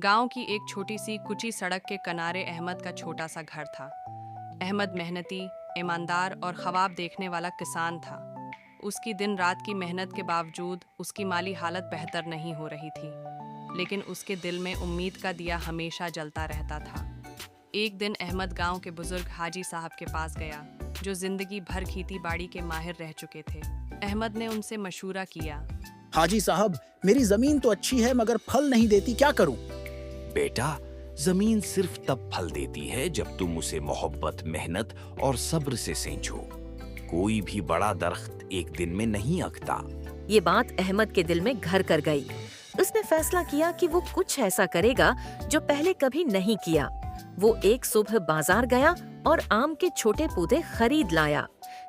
गांव की एक छोटी सी कुची सड़क के किनारे अहमद का छोटा सा घर था। अहमद मेहनती, ईमानदार और ख्वाब देखने वाला किसान था। उसकी दिन रात की मेहनत के बावजूद उसकी माली हालत बेहतर नहीं हो रही थी, लेकिन उसके दिल में उम्मीद का दिया हमेशा जलता रहता था। एक दिन अहमद गांव के बुजुर्ग हाजी साहब के पास गया, जो जिंदगी भर खेती बाड़ी के माहिर रह चुके थे। अहमद ने उनसे मशूरा किया। हाजी साहब, मेरी जमीन तो अच्छी है मगर फल नहीं देती, क्या करूं? बेटा, जमीन सिर्फ तब फल देती है जब तुम उसे मोहब्बत, मेहनत और सब्र से सींचो। कोई भी बड़ा दरख्त एक दिन में नहीं अगता। ये बात अहमद के दिल में घर कर गई। उसने फैसला किया कि वो कुछ ऐसा करेगा जो पहले कभी नहीं किया। वो एक सुबह बाजार गया और आम के छोटे पौधे खरीद लाया।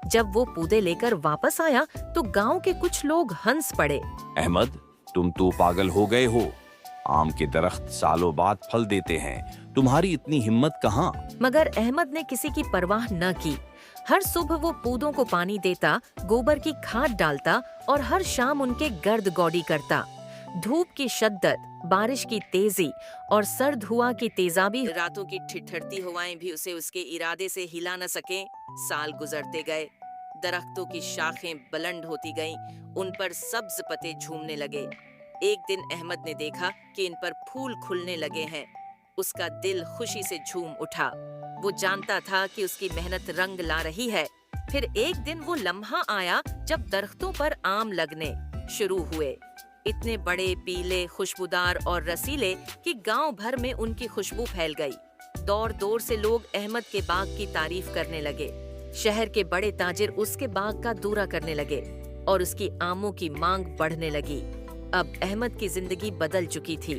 जब वो पौधे लेकर वापस आया तो गांव के कुछ लोग हंस पड़े। अहमद, तुम तो पागल हो गए हो। आम के दरख्त सालों बाद फल देते हैं, तुम्हारी इतनी हिम्मत कहाँ? मगर अहमद ने किसी की परवाह न की। हर सुबह वो पौधों को पानी देता, गोबर की खाद डालता और हर शाम उनके गर्द गौडी करता। धूप की शिद्दत, बारिश की तेजी और सर्द हवा की तेजाबी, रातों की ठिठुरती हवाएं भी उसे उसके इरादे से हिला न सके। साल गुजरते गए, दरख्तों की शाखें बुलंद होती गईं, उन पर सब्ज पत्ते झूमने लगे। एक दिन अहमद ने देखा कि इन पर फूल खुलने लगे हैं। उसका दिल खुशी से झूम उठा। वो जानता था कि उसकी मेहनत रंग ला रही है। फिर एक दिन वो लम्हा आया जब दरख्तों पर आम लगने शुरू हुए। इतने बड़े, पीले, खुशबूदार और रसीले कि गांव भर में उनकी खुशबू फैल गई। दौर दौर से लोग अहमद के बाग की तारीफ करने लगे। शहर के बड़े ताजिर उसके बाग का दौरा करने लगे और उसकी आमों की मांग बढ़ने लगी। अब अहमद की जिंदगी बदल चुकी थी।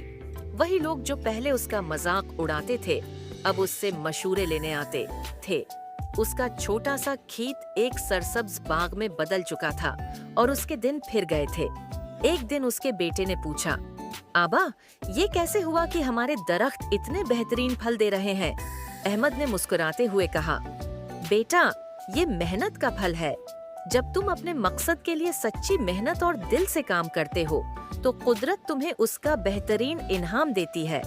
वही लोग जो पहले उसका मजाक उड़ाते थे, अब उससे मशूरे लेने आते थे। उसका छोटा सा खेत एक सरसब्ज बाग में बदल चुका था और उसके दिन फिर गए थे। एक दिन उसके बेटे ने पूछा, आबा, ये कैसे हुआ कि हमारे दरख्त इतने बेहतरीन फल दे रहे हैं? अहमद ने मुस्कुराते हुए कहा, बेटा, ये मेहनत का फल है। जब तुम अपने मकसद के लिए सच्ची मेहनत और दिल से काम करते हो तो कुदरत तुम्हें उसका बेहतरीन इनाम देती है।